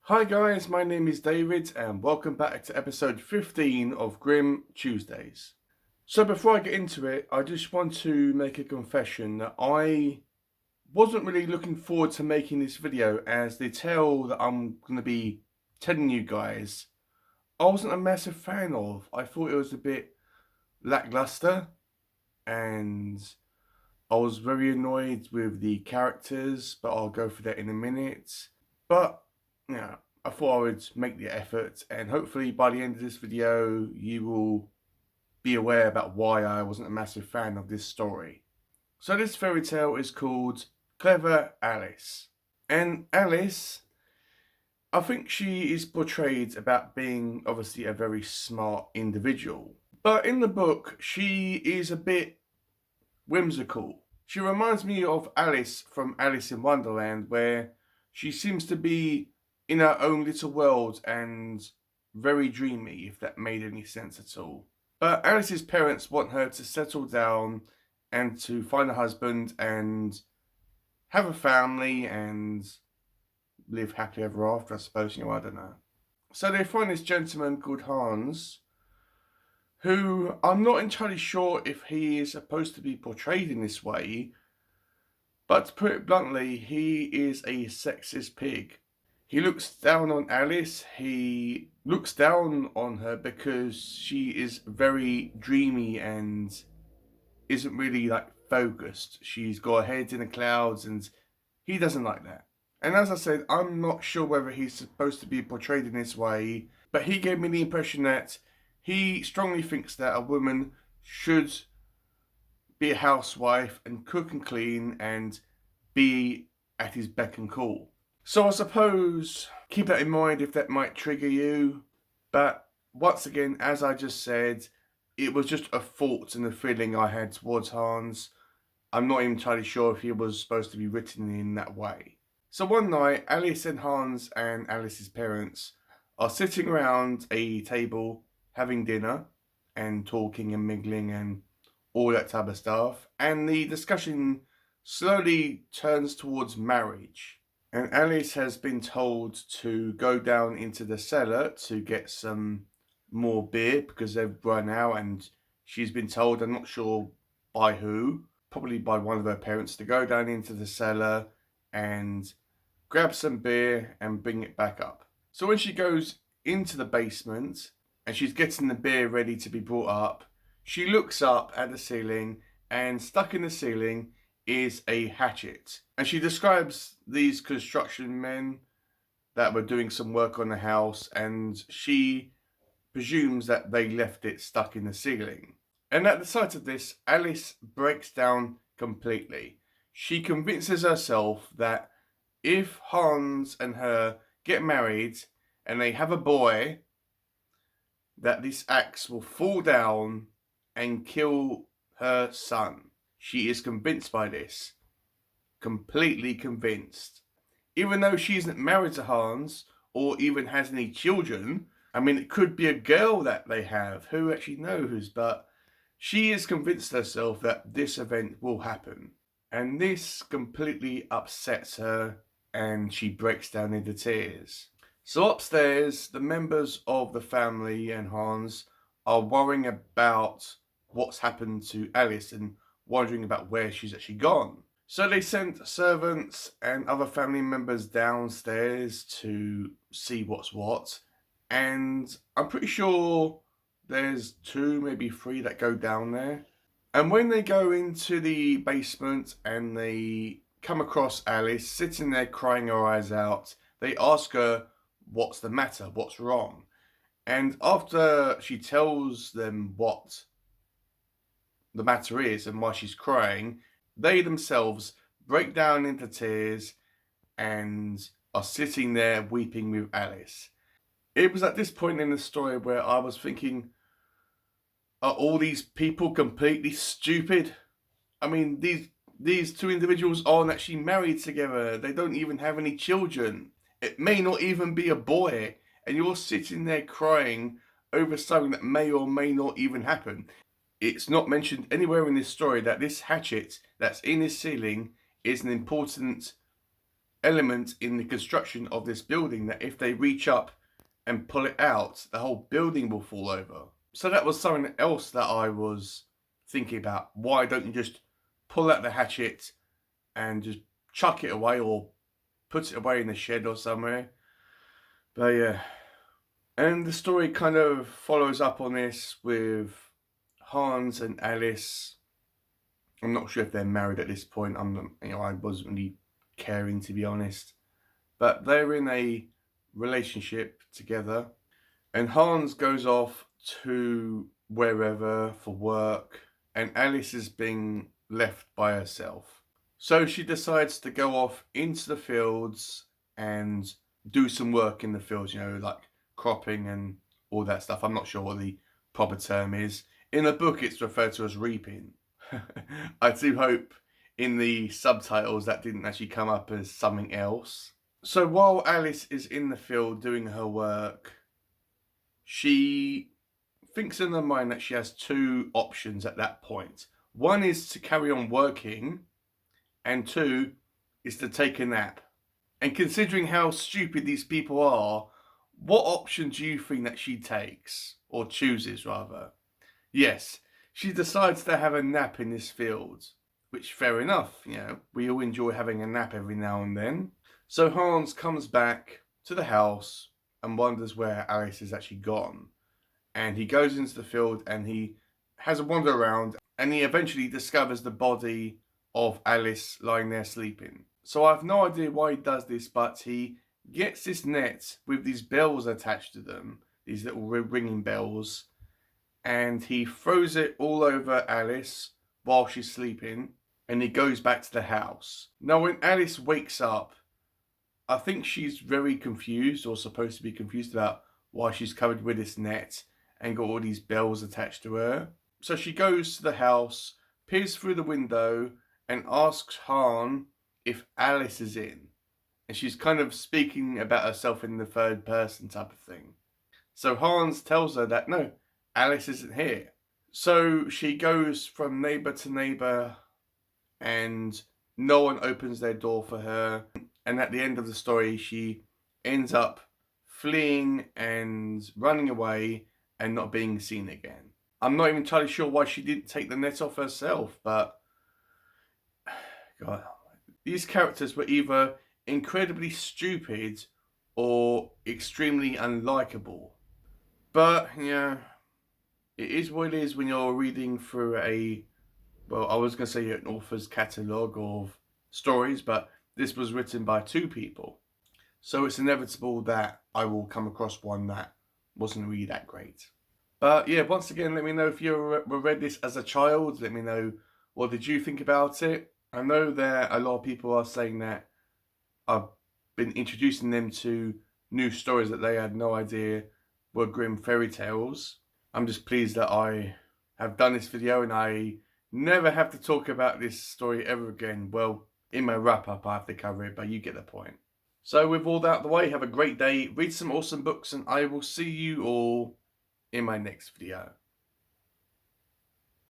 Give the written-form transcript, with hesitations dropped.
Hi guys, my name is David and welcome back to episode 15 of Grimm Tuesdays. So before I get into it, I just want to make a confession that I wasn't really looking forward to making this video, as the tale that I'm going to be telling you guys, I wasn't a massive fan of. I thought it was a bit lackluster and I was very annoyed with the characters, but I'll go for that in a minute. But, yeah, I thought I would make the effort, and hopefully by the end of this video, you will be aware about why I wasn't a massive fan of this story. So this fairy tale is called Clever Alice. And Alice, I think she is portrayed about being obviously a very smart individual. But in the book, she is a bit whimsical. She reminds me of Alice from Alice in Wonderland, where she seems to be in her own little world and very dreamy, if that made any sense at all. But Alice's parents want her to settle down and to find a husband and have a family and live happily ever after, I suppose, I don't know. So they find this gentleman called Hans, who I'm not entirely sure if he is supposed to be portrayed in this way, but to put it bluntly, he is a sexist pig. He looks down on Alice, he looks down on her because she is very dreamy and isn't really focused. She's got her head in the clouds and he doesn't like that. And as I said, I'm not sure whether he's supposed to be portrayed in this way, but he gave me the impression that he strongly thinks that a woman should be a housewife and cook and clean and be at his beck and call. So I suppose keep that in mind if that might trigger you. But once again, as I just said, it was just a thought and a feeling I had towards Hans. I'm not entirely sure if he was supposed to be written in that way. So one night, Alice and Hans and Alice's parents are sitting around a table having dinner and talking and mingling and all that type of stuff. And the discussion slowly turns towards marriage. And Alice has been told to go down into the cellar to get some more beer because they've run out, and she's been told, I'm not sure by who, probably by one of her parents, to go down into the cellar and grab some beer and bring it back up. So when she goes into the basement and she's getting the beer ready to be brought up, she looks up at the ceiling, and stuck in the ceiling is a hatchet. And she describes these construction men that were doing some work on the house, and she presumes that they left it stuck in the ceiling. And at the sight of this, Alice breaks down completely. She convinces herself that if Hans and her get married and they have a boy, that this axe will fall down and kill her son. She is convinced by this. Completely convinced. Even though she isn't married to Hans or even has any children, I mean, it could be a girl that they have, who actually knows, but she is convinced herself that this event will happen. And this completely upsets her and she breaks down into tears. So upstairs, the members of the family and Hans are worrying about what's happened to Alice and wondering about where she's actually gone. So they sent servants and other family members downstairs to see what's what. And I'm pretty sure there's 2, maybe 3 that go down there. And when they go into the basement and they come across Alice sitting there crying her eyes out, they ask her, what's the matter? What's wrong? And after she tells them what the matter is and why she's crying, they themselves break down into tears and are sitting there weeping with Alice. It was at this point in the story where I was thinking, are all these people completely stupid? I mean, these 2 individuals aren't actually married together. They don't even have any children. It may not even be a boy. And you're sitting there crying over something that may or may not even happen. It's not mentioned anywhere in this story that this hatchet that's in his ceiling is an important element in the construction of this building that if they reach up and pull it out, the whole building will fall over. So that was something else that I was thinking about. Why don't you just pull out the hatchet and just chuck it away or put it away in the shed or somewhere? But yeah. And the story kind of follows up on this with Hans and Alice. I'm not sure if they're married at this point. I wasn't really caring, to be honest. But they're in a relationship together. And Hans goes off to wherever for work. And Alice is being left by herself. So she decides to go off into the fields and do some work in the fields, like cropping and all that stuff. I'm not sure what the proper term is. In the book, it's referred to as reaping. I do hope in the subtitles that didn't actually come up as something else. So while Alice is in the field doing her work, she thinks in her mind that she has two options at that point. One is to carry on working, and two is to take a nap. And considering how stupid these people are, what option do you think that she takes? Or chooses, rather? Yes, she decides to have a nap in this field. Which, fair enough, we all enjoy having a nap every now and then. So Hans comes back to the house and wonders where Alice is actually gone. And he goes into the field and he has a wander around and he eventually discovers the body of Alice lying there sleeping. So I have no idea why he does this, but he gets this net with these bells attached to them, these little ringing bells, and he throws it all over Alice while she's sleeping, and he goes back to the house. Now when Alice wakes up, I think she's very confused, or supposed to be confused, about why she's covered with this net and got all these bells attached to her. So she goes to the house, peers through the window, and asks Han if Alice is in. And she's kind of speaking about herself in the third person type of thing. So Hans tells her that no, Alice isn't here. So she goes from neighbour to neighbour and no one opens their door for her. And at the end of the story, she ends up fleeing and running away and not being seen again. I'm not even entirely sure why she didn't take the net off herself, but God, these characters were either incredibly stupid or extremely unlikable. But yeah, it is what it is when you're reading through I was going to say an author's catalogue of stories, but this was written by two people. So it's inevitable that I will come across one that wasn't really that great. But yeah, once again, let me know if you read this as a child. Let me know what did you think about it. I know that a lot of people are saying that I've been introducing them to new stories that they had no idea were Grimm fairy tales. I'm just pleased that I have done this video and I never have to talk about this story ever again. Well, in my wrap up I have to cover it, but you get the point. So with all that out of the way, have a great day, read some awesome books, and I will see you all in my next video.